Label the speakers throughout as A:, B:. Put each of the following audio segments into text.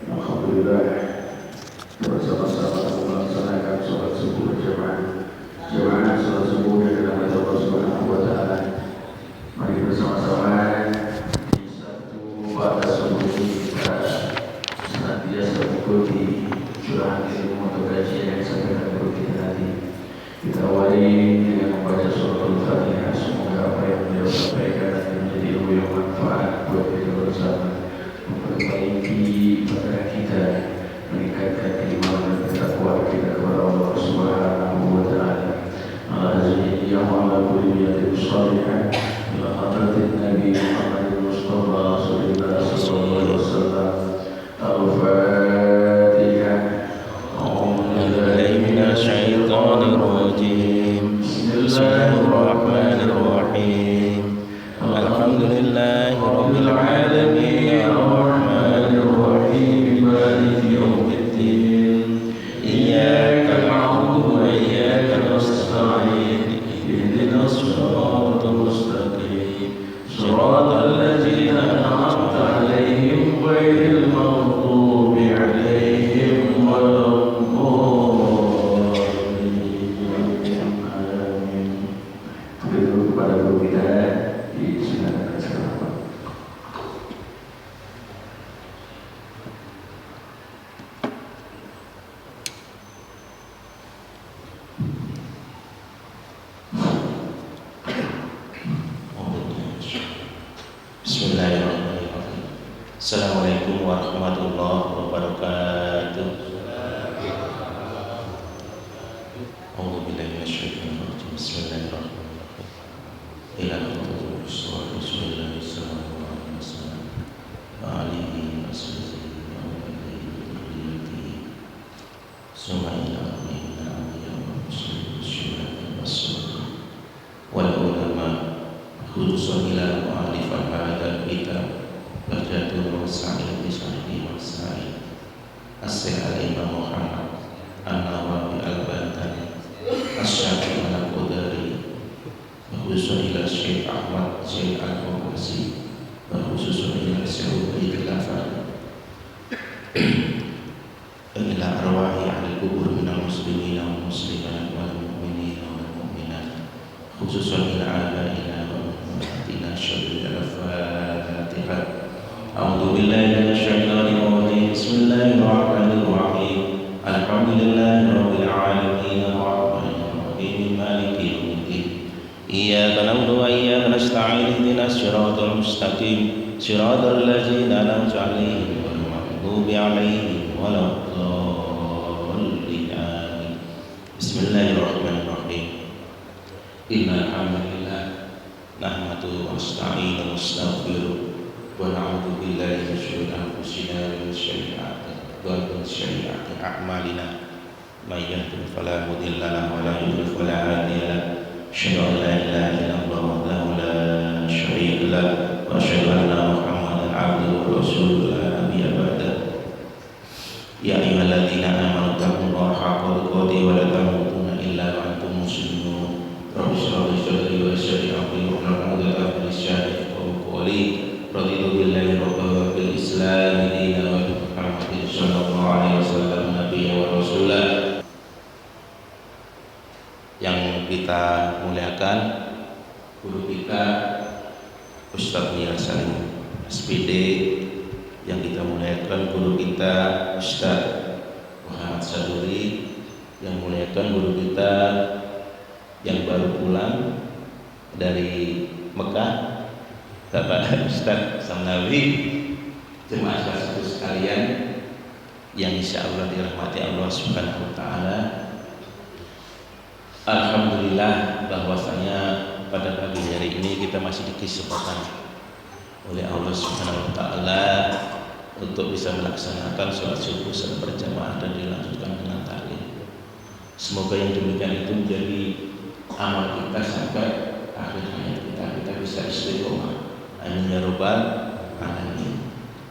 A: Alhamdulillah bersama-sama melaksanakan sholat subuh berjamaah. Jamaah sholat subuh yang dirahmati Allah Subhanahu wa taala. Mari bersama-sama di satu pada subuh ini kita senantiasa mengikuti curahan ilmu atau kajian yang sangat berbeda tadi. Kita awali dengan membaca surah Al-Fatihah. Semoga apa yang beliau sampaikan nanti menjadi ilmu yang manfaat buat kita bersama, memperbaiki pikiran kita, meningkatkan keimanan dan ketakwaan kita kepada Allah Subhanahu wa taala. Al-Azim ya Allah kulli yadin salihah ila hadratin Nabi Muhammad Mustafa sallallahu alaihi wasallam. Al-Fatihah.
B: Bismillahirrahmanirrahim. Bismillahirrahmanirrahim. Alhamdulillahirabbil alamin. Arrahmanirrahim. Maliki yaumiddin. Iyyaka na'budu wa iyyaka nasta'in. Ihdinas siratal mustaqim. Shiratal ladzina an'amta 'alaihim ghairil maghdubi 'alaihim Bismillahirrahmanirrahim. Assalamualaikum warahmatullahi wabarakatuh. A'udzubillahi minasyaitonir rajim. Bismillahirrahmanirrahim. Ila Rasulullah sallallahu alaihi wasallam wa alihi wasahbihi wa man summa ila wal ulama khususan ila mu'alif hadal kitab Bajatul Sa'id Bisahih Masail As-Syeikh Al-Imam Muhammad An-Nawawi Al-Bantani As-Syafi'i Al-Qudari khususan ila Syekh Ahmad Syekh Al-Muqazi khususan ila Syekh Al-Khilafah ila arwahi ahli kubur minal muslimin wal muslimat wal mu'minin wal mu'minat khususan ila abaina wa ummahatina syarri al-Fatihah. A'udzu billahi minasyaitonir rajim. Bismillahirrahmanirrahim. Alhamdulillahirabbil alamin arrahmanir rahim maliki yaumiddin. Iyyaka na'budu wa iyyaka nasta'in. Ihdinas siratal mustaqim. Siratal ladzina an'amta 'alaihim ghairil maghdubi 'alaihim waladdallin. Amin. Bismillahirrahmanirrahim. Innal hamdalillah nahmaduhu wa nasta'inuhu wa nastaghfiruh wa na'udzu billahi min shururi anfusina wa min sayyiati a'malina. May yahdihillahu fala mudilla lahu wa la yudlil fala hadiya lahu. Asyhadu an la ilaha illallah wahdahu la syarika lahu wa asyhadu anna Muhammadan 'abduhu wa rasuluhu la nabiyya ba'dahu. Ya ayyuhalladzina amanu taqullaha haqqa tuqatih wa la tamutunna illa wa antum muslimun. Rabbi shrah li sadri wa yassir li amri wahlul 'uqdatam min lisani yafqahu qawli. Raditu billahi rabban wa bil islam dinan wa bi Muhammadin sallallahu alaihi wasallam nabiyyan wa rasulah. Yang kita muliakan guru kita Ustaz Niyar Salim SPD, yang kita muliakan guru kita Ustaz Muhammad Saduri, yang muliakan guru kita yang baru pulang dari Mekah Bapak Ustaz Samnawi, jemaah sekalian sekalian yang insya Allah dirahmati Allah Subhanahu wa taala. Alhamdulillah bahwasanya pada pagi hari ini kita masih dikesempatan oleh Allah Subhanahu wa taala untuk bisa melaksanakan sholat subuh secara berjamaah dan dilanjutkan dengan taklim. Semoga yang demikian itu menjadi amal kita sampai akhir hayat kita bisa istiqomah. Amin ya rabbal alamin.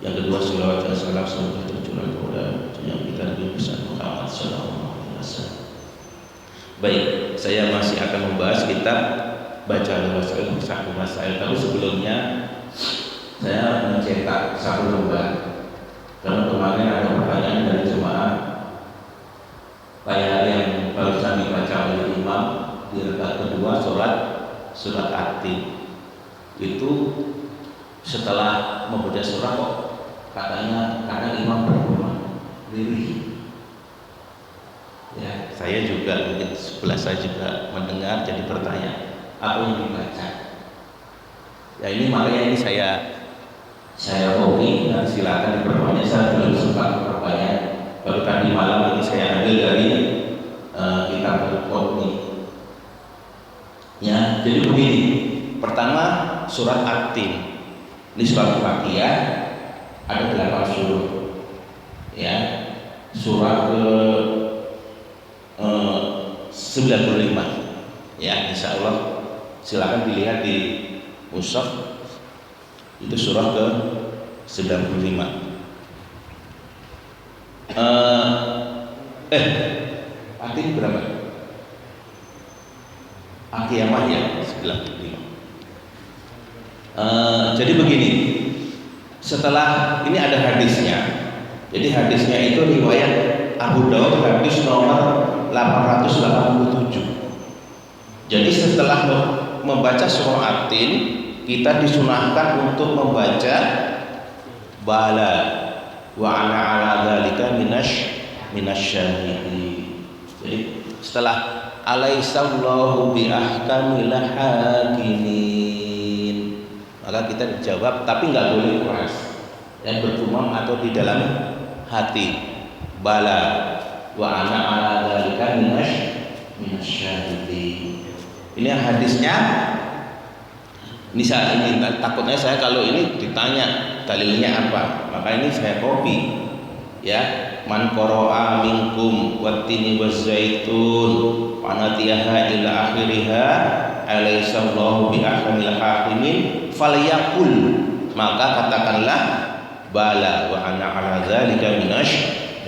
B: Yang kedua, sholawat dan salam semoga tercurah kepada yang kita Nabi Muhammad sallallahu alaihi wasallam. Baik, saya masih akan membahas kitab Bacaan Masail Sahih Masail. Tapi sebelumnya saya mencetak satu lembar, karena kemarin ada di rakaat kedua surat At-Tin. Itu setelah membaca surah kok katanya kadang imam bergumam lirih. Ya, saya juga mungkin sebelah saya juga mendengar jadi bertanya apa yang dibaca. Ya ini makanya ini saya hobi, dan silakan diperbanyak. Saya belum sempat berbanyak. Baru tadi malam ini saya ambil dari kitab Al-Qur'ani. Ya, jadi begini. Pertama surat At-Tin. Ini surat Al-Fatihah, ada 8 surah. Ya, surah ke 95. Ya, insya Allah silakan dilihat di mushaf. Itu surah ke 95. At-Tin berapa? Al-Qiyamah ya 95. Jadi begini, setelah ini ada hadisnya. Jadi hadisnya itu riwayat Abu Daud, hadis nomor 887. Jadi setelah membaca surah At-Tin, kita disunahkan untuk membaca bala wa ana ala dzalika minasyahidin. Jadi setelah alaisallahu bi ahkamil hakimin, maka kita dijawab, tapi nggak boleh keras dan bergumam atau di dalam hati. Bala wa ana ala dzalika minasyahidin. Ini hadisnya. Ini takutnya saya kalau ini ditanya dalilnya apa, maka ini saya copy ya. Man qara'a minkum wattini wazaitun wa natiyaha ila akhiriha alaisallahu bi ahkamil hakimin falyakul, maka katakanlah bala wa ana ala dzalika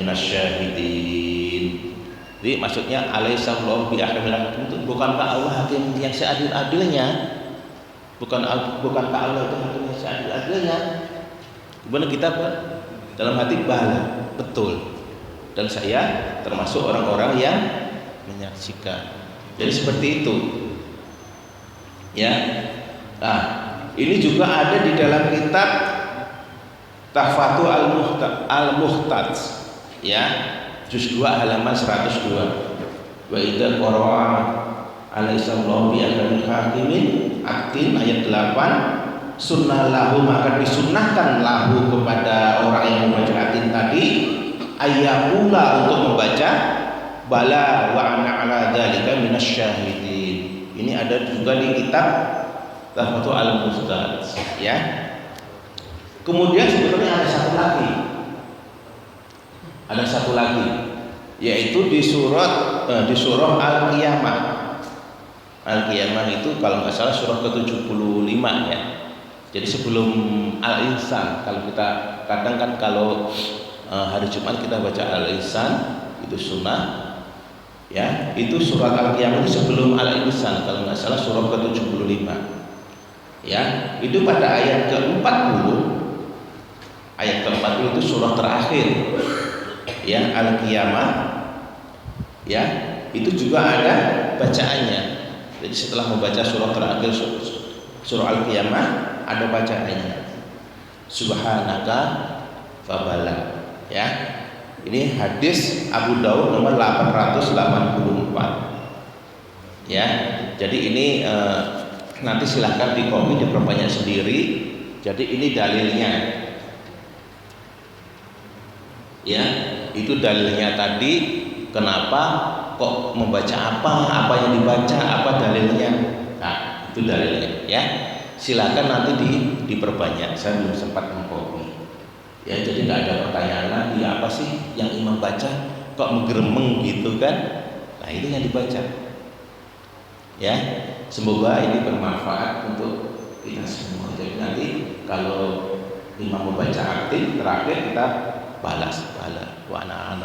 B: minasyahidin. Jadi maksudnya alaisallahu bi ahkamil hakimin itu bukankah Allah hakim yang seadil-adilnya? Bukankah Allah itu hakim yang seadil-adilnya? Gimana kita Pak? Dalam hati bala, betul. Dan saya termasuk orang-orang yang menyaksikan. Jadi seperti itu. Ya. Nah, ini juga ada di dalam kitab Tahfatu Al-Muhtaj, ya, juz 2 halaman 102. Wa idza qara'a alaihissallahu bi ahkamil hakimin, At-Tin ayat 8, sunnah lahu, maka disunnahkan lahu kepada orang yang membaca At-Tin tadi ayyakula untuk membaca bala wa ana ala dzalika minasyahidin. Ini ada juga di kitab Tahfatu Al-Muhtaj, ya. Kemudian sebetulnya ada satu lagi, yaitu di surah Al-Qiyamah. Al-Qiyamah itu kalau nggak salah surah ke-75 ya. Jadi sebelum Al-Insan, kalau kita kadang kan kalau hari Jumat kita baca Al-Insan itu sunnah, ya. Itu surat Al-Qiyamah itu sebelum Al-Insan, kalau nggak salah surah ke-75, ya. Itu pada ayat ke-40. Ayat ke-40 itu surah terakhir, ya, Al-Qiyamah, ya. Itu juga ada bacaannya. Jadi setelah membaca surah terakhir surah Al-Qiyamah ada bacaannya. Subhanaka fabala, ya. Ini hadis Abu Daud nomor 884. Ya. Jadi ini nanti silahkan dikopi, diperbanyak sendiri. Jadi ini dalilnya. Ya, itu dalilnya tadi. Kenapa kok membaca apa yang dibaca, apa dalilnya? Nah, itu dalilnya, ya. Silakan nanti diperbanyak. Saya belum sempat mengkopi. Ya, jadi nggak ada pertanyaan lagi, apa sih yang imam baca kok menggeremeng gitu kan? Nah, itu yang dibaca. Ya, semoga ini bermanfaat untuk kita semua. Jadi nanti kalau imam membaca At-Tin terakhir kita balas bala wa ana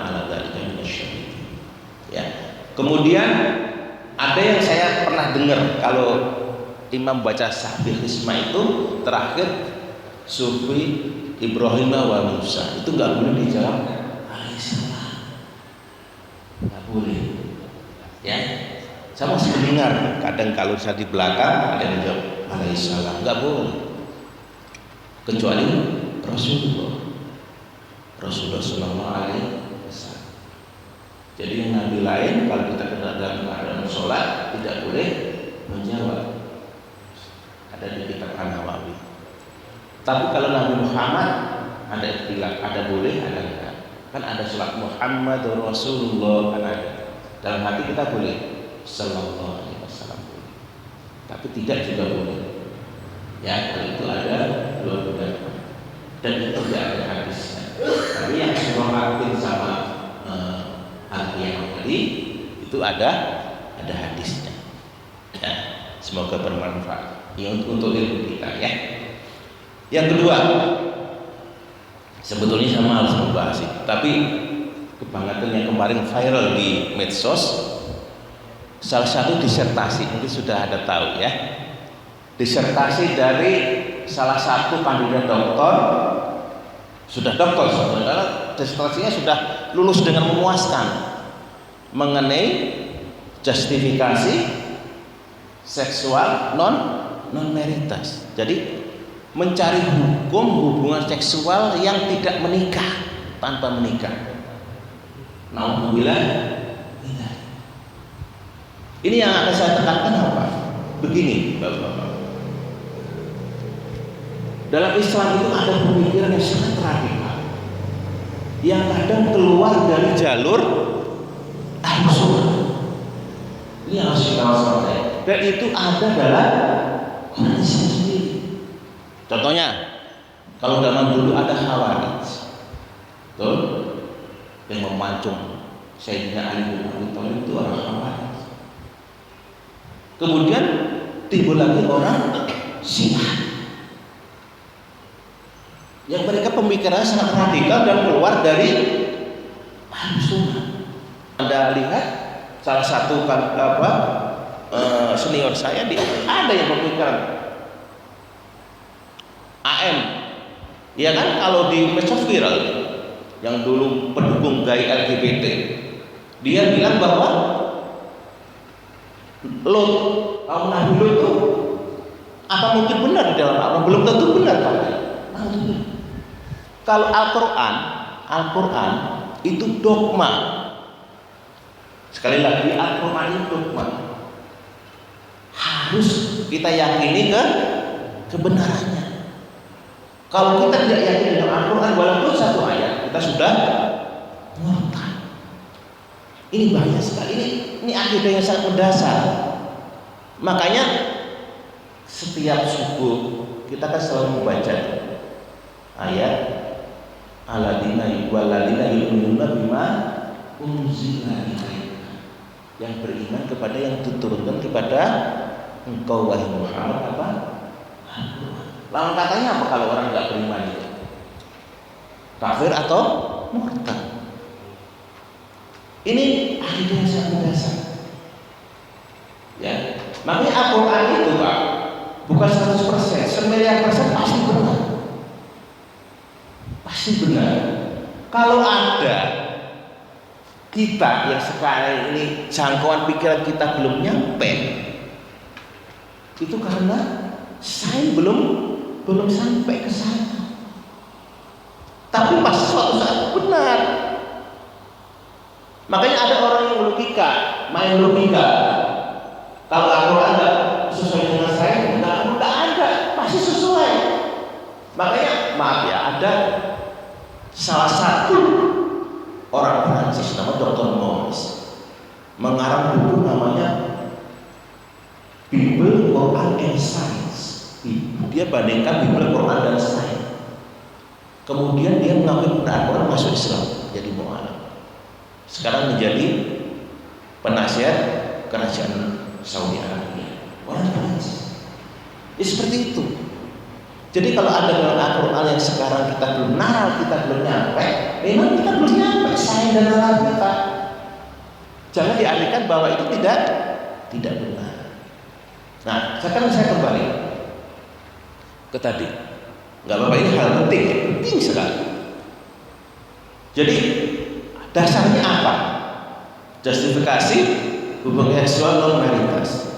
B: ala dzalika minasyahidin. Ya. Kemudian ada yang saya pernah dengar kalau imam baca Sabbih Isma itu terakhir Sufi Ibrahim wa Musa, itu nggak boleh dijawab alaihissalam, nggak boleh, ya. Saya masih mendengar, kadang kalau saya di belakang ada yang jawab alaihissalam, nggak boleh, kecuali Rasulullah Sallallahu Alaihi Wasallam. Jadi yang nabi lain kalau kita kena dalam keadaan sholat tidak boleh menjawab. Ada di kitab An-Nawawi. Tapi kalau Nabi Muhammad ada istilah, ada boleh, ada enggak. Kan ada sholat Muhammad Rasulullah, kan ada. Dalam hati kita boleh Sallallahu Alaihi Wasallam boleh. Tapi tidak juga boleh. Ya, kalau itu ada dua pendapat. Dan itu tidak ada hadisnya. Tapi yang Syekh sama Al-Qiyamah tadi itu ada hadisnya. Ya, semoga bermanfaat. Ya, untuk ilmu kita ya. Yang kedua, sebetulnya saya malas membahas itu, tapi kebangetan yang kemarin viral di medsos, salah satu disertasi, mungkin sudah ada tahu ya, disertasi dari salah satu kandidat doktor, sudah doktor sebenarnya, disertasinya sudah lulus dengan memuaskan mengenai justifikasi seksual non maritas. Jadi mencari hukum hubungan seksual yang tidak menikah, tanpa menikah. Alhamdulillah. Ini yang akan saya tekankan apa? Begini, Bapak-bapak. Dalam Islam itu ada pemikiran yang sangat radikal, yang kadang keluar dari jalur Ahlus Sunnah. Ini yang harus kita waspadai. Dan itu ada dalam orang Islam sendiri. Contohnya, kalau zaman dulu ada Khawarij, betul, yang memancung Sayyidina Ali bin Abi Thalib itu orang Khawarij. Kemudian timbul lagi orang Syiah, yang mereka pemikirannya sangat radikal dan keluar dari Ahlus Sunnah. Anda lihat salah satu senior saya ada yang berpikiran AM, ya kan, kalau di medsos viral yang dulu pendukung gay LGBT, dia bilang bahwa Lot, kaum Nabi Lot itu apa mungkin benar di dalam Al-Quran? Belum tentu benar kan? Kalau Al-Quran itu dogma. Sekali lagi, Al-Quran itu dogma. Harus kita yakini kebenarannya. Kalau kita tidak yakin dengan Al-Quran walaupun satu ayat, kita sudah murtad. Ini bahaya sekali. Ini akidah yang sangat mendasar. Makanya setiap subuh kita kan selalu membaca ayat alladzina yu'minuna bima unzila ilaika, yang beriman kepada yang diturunkan kepada engkau wahai Muhammad apa? Lawan katanya apa kalau orang nggak beriman itu? Kafir atau murtad? Ini akidah yang sangat mendasar. Ya, makanya Al-Quran itu Pak bukan 100%, 9% pasti benar. Pasti benar. Kalau ada kita yang sekarang ini jangkauan pikiran kita belum nyampe, itu karena saya belum sampai ke sana. Tapi pas suatu saat benar. Makanya ada orang yang logika, main logika. Kalau Al-Quran enggak sesuai dengan saya, enggak ada, pasti sesuai. Makanya maaf ya, ada salah satu orang Prancis nama Dr. Morris mengarang buku namanya Bible, Quran, and Science. Dia bandingkan Bible, Quran, dan Sains. Kemudian dia mengambil Al-Quran masuk Islam, jadi mu'alaf. Sekarang menjadi penasihat kerajaan Saudi Arabia. Orang Prancis. Ya seperti itu. Jadi kalau ada dalam Al-Quran yang sekarang kita belum naral, kita belum nyampe, memang kita belum nyampe sains dan nalar kita. Jangan diartikan bahwa itu tidak benar. Nah, sekarang saya kembali ke tadi. Nggak apa-apa, ini hal penting sekali. Jadi dasarnya apa? Justifikasi hubungan seksual non maritas.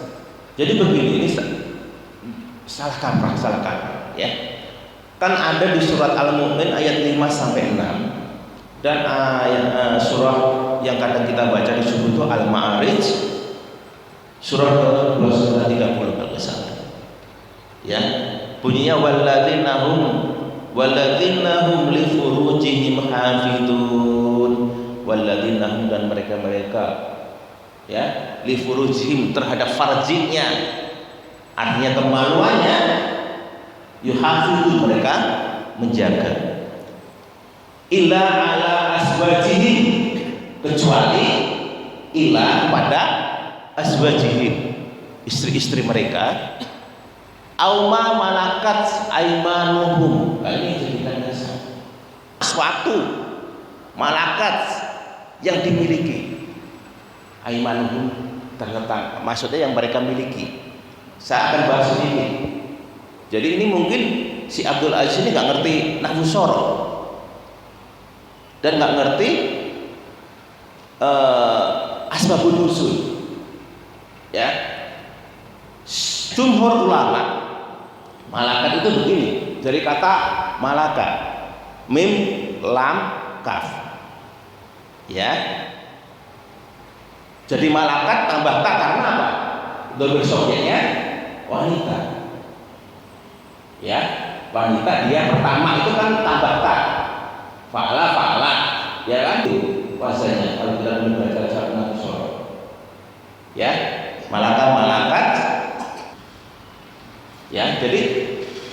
B: Jadi begini, ini salah kaprah ya. Kan ada di surat Al-Mu'min ayat 5 sampai 6 dan ayat surah yang kadang kita baca di subuh itu Al-Ma'arij surah ke-12 ayat 30 kalau salah. Ya, bunyinya walladzina hum li furujihim hafidun, walladzina hum, dan mereka ya li furujihim, terhadap farjinya, artinya kemaluannya, yuhafidun, mereka menjaga, illa ala aswajihim, kecuali illa pada aswajihim, istri-istri mereka, auma malakat aimanuhum. Ini jadikan dasar suatu malakat yang dimiliki, aimanuhum terletak, maksudnya yang mereka miliki. Saya akan bahas ini. Jadi ini mungkin si Abdul Aziz ini nggak ngerti nahwu soroh dan nggak ngerti asbabun nuzul. Ya, jumhur ulama, malakat itu begini, dari kata malaka, mim lam kaf. Ya, jadi malakat tambah tak karena apa? Dhamir subjeknya wanita. Ya, wanita, dia pertama itu kan tambah tak, fa'ala, ya kan, itu bahasanya kalau kita membaca nahwu soroh. Ya, malakat. Ya, jadi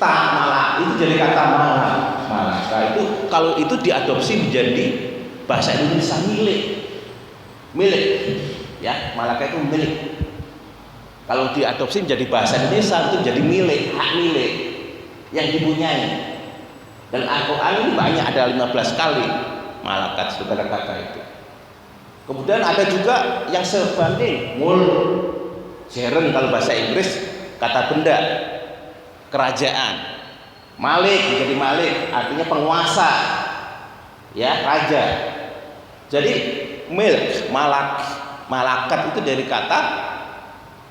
B: tak malak itu jadi kata malaka itu kalau itu diadopsi menjadi bahasa Indonesia milik. Ya, malaka itu milik. Kalau diadopsi menjadi bahasa Indonesia itu jadi milik, hak milik yang dipunyai. Dan Al-Quran ini banyak, ada 15 kali malakat itu kata itu. Kemudian ada juga yang sebanding jeren, kalau bahasa Inggris kata benda, kerajaan. Malik, jadi malik artinya penguasa, ya, raja. Jadi malakat itu dari kata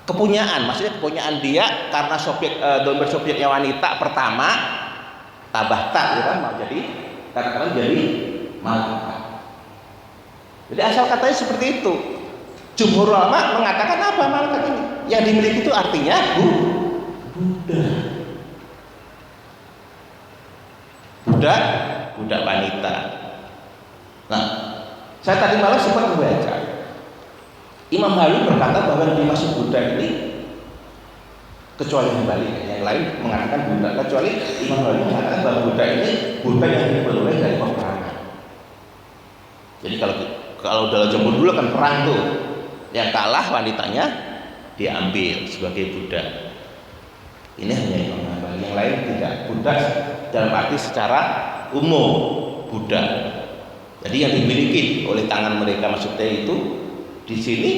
B: kepunyaan, maksudnya kepunyaan dia, karena dhamir subjeknya wanita pertama tambah tak, ya kan, mau jadi kata-kata jadi malakat. Jadi asal katanya seperti itu. Jumhur ulama mengatakan apa malakat ini? Yang dimiliki itu artinya budak wanita. Nah, saya tadi malam sempat membaca Imam Hallyu berkata bahwa yang dimaksud budak ini, kecuali Hambali, yang lain mengatakan budak, kecuali Imam Hallyu mengatakan bahwa budak ini budak yang diperoleh dari peperangan. Jadi kalau dalam zaman dulu kan perang tuh, yang kalah wanitanya diambil sebagai budak. Ini hanya Imam Hambali, yang lain tidak. Budak dalam arti secara umum budak. Jadi yang dimiliki oleh tangan mereka, maksudnya itu di sini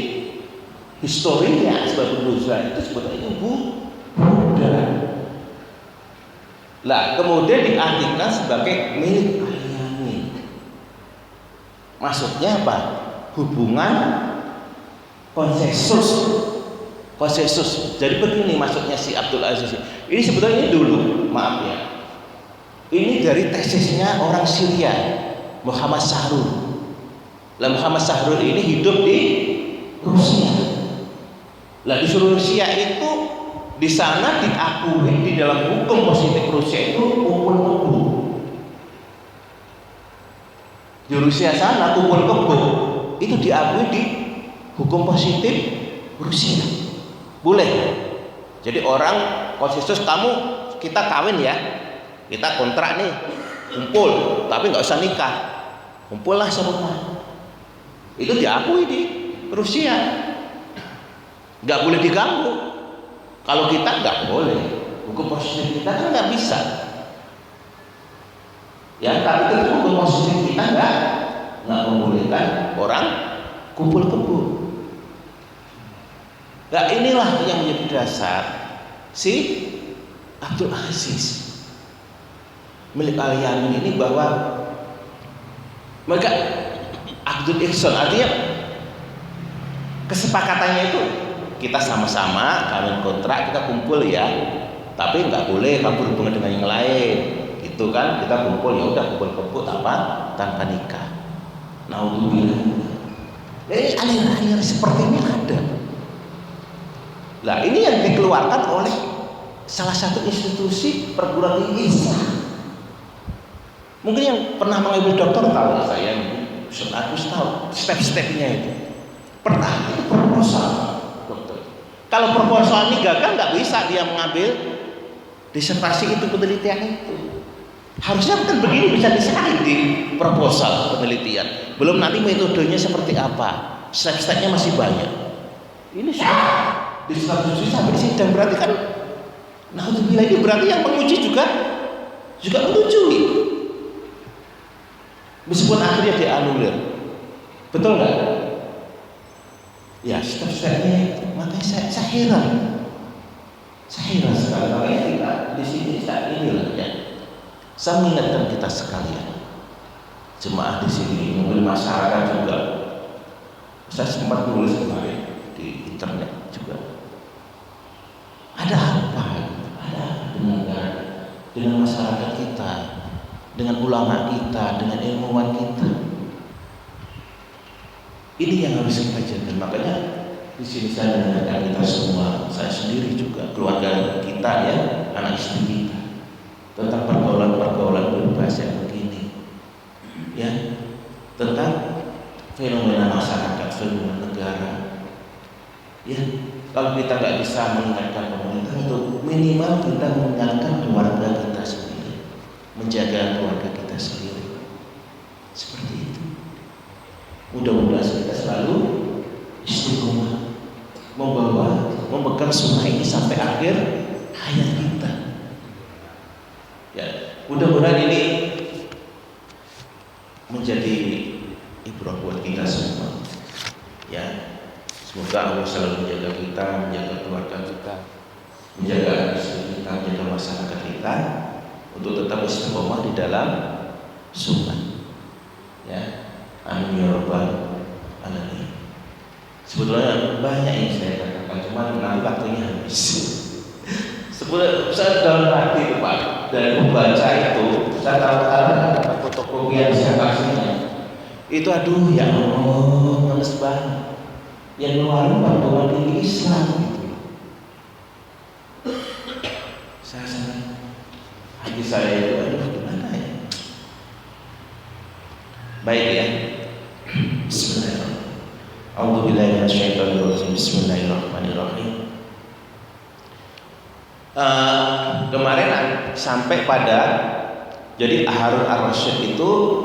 B: historinya sebab nuzul itu sebetulnya budak. Lah kemudian diartikan sebagai milik aliyani. Maksudnya apa? Hubungan konsensus. Jadi begini maksudnya si Abdul Aziz. Ini sebetulnya dulu, maaf ya, ini dari tesisnya orang Syria, Muhammad Sahrur. Muhammad Sahrur ini hidup di Rusia. Di Rusia itu, di sana diakui di dalam hukum positif Rusia itu kumpul kebo. Di Rusia sana kumpul kebo itu diakui di hukum positif Rusia. Boleh. Jadi orang konsensus, kita kawin ya, kita kontrak nih, kumpul, tapi nggak usah nikah, kumpullah serumah. Itu diakui di Rusia, nggak boleh diganggu. Kalau kita nggak boleh, hukum positif kita kan nggak bisa. Ya, tapi itu hukum positif kita nggak membolehkan orang kumpul kebo. Nah, inilah yang menjadi dasar si Abdul Aziz milik Al-Yamin ini, bahwa mereka Abdul Ihsan, artinya Kesepakatannya itu kita sama-sama kawin kontrak, kita kumpul ya, tapi nggak boleh kamu berhubungan dengan yang lain, gitu kan? Kita kumpul ya udah kumpul tanpa nikah. Naudzubillah. Jadi aliran-aliran seperti ini ada. Nah ini yang dikeluarkan oleh salah satu institusi perguruan tinggi Islam. Mungkin yang pernah mengambil dokter tahu, saya aku tahu step-stepnya itu. Pertama itu proposal, dokter. Kalau proposal ini gagal, nggak bisa dia mengambil disertasi itu, penelitian itu. Harusnya kan begini bisa disalin di proposal penelitian. Belum nanti metodenya seperti apa, step-stepnya masih banyak. Ini sudah disertasi sampai sidang, berarti kan, nah untuk bila ini berarti yang menguji juga menyetujui. Meskipun akhirnya dianulir, betul nggak? Ya, step-stepnya itu, makanya saya heran sekali. Makanya kita di sini saat inilah ya, saya mengingatkan kita sekalian, jemaah di sini, mungkin masyarakat juga. Saya sempat nulis kemarin di internet juga. Ada apa dengan masyarakat kita, dengan ulama kita, dengan ilmuwan kita? Ini yang harus kita jaga. Makanya di sini saya mengingatkan kita semua, saya sendiri juga, keluarga kita ya, anak istri kita, tentang pergaulan bebas yang begini, ya, tentang fenomena masyarakat, fenomena negara, ya. Kalau kita nggak bisa mengingatkan pemerintah, untuk minimal kita mengingatkan keluarga kita sendiri, menjaga keluarga kita sendiri, seperti itu. Mudah-mudahan kita selalu istiqomah memegang sunnah ini sampai akhir hayat kita. Ya, mudah-mudahan ini menjadi ibrah buat kita semua. Ya, semoga Allah selalu menjaga kita, menjaga keluarga kita, menjaga istri kita, menjaga masyarakat kita untuk tetap istiqomah di dalam sunnah. Ya. Amin ya rabbal alamin. Sebetulnya banyak yang saya katakan, cuma nanti waktunya habis. Sebetulnya saya dalam hati itu Pak, dari membaca itu saya tahu fotokopian siapasinya itu, aduh ya Allah, males banget. Yang ngeluarin perguruan tinggi Islam gitu. Saya sangat, hati saya itu, aduh gimana ya. Baik ya. Bismillahirrahmanirrahim. A'udzubillahi minasyaitonirrajim. Bismillahirrahmanirrahim. Kemarin sampai pada, jadi Harun ar-Rasyid itu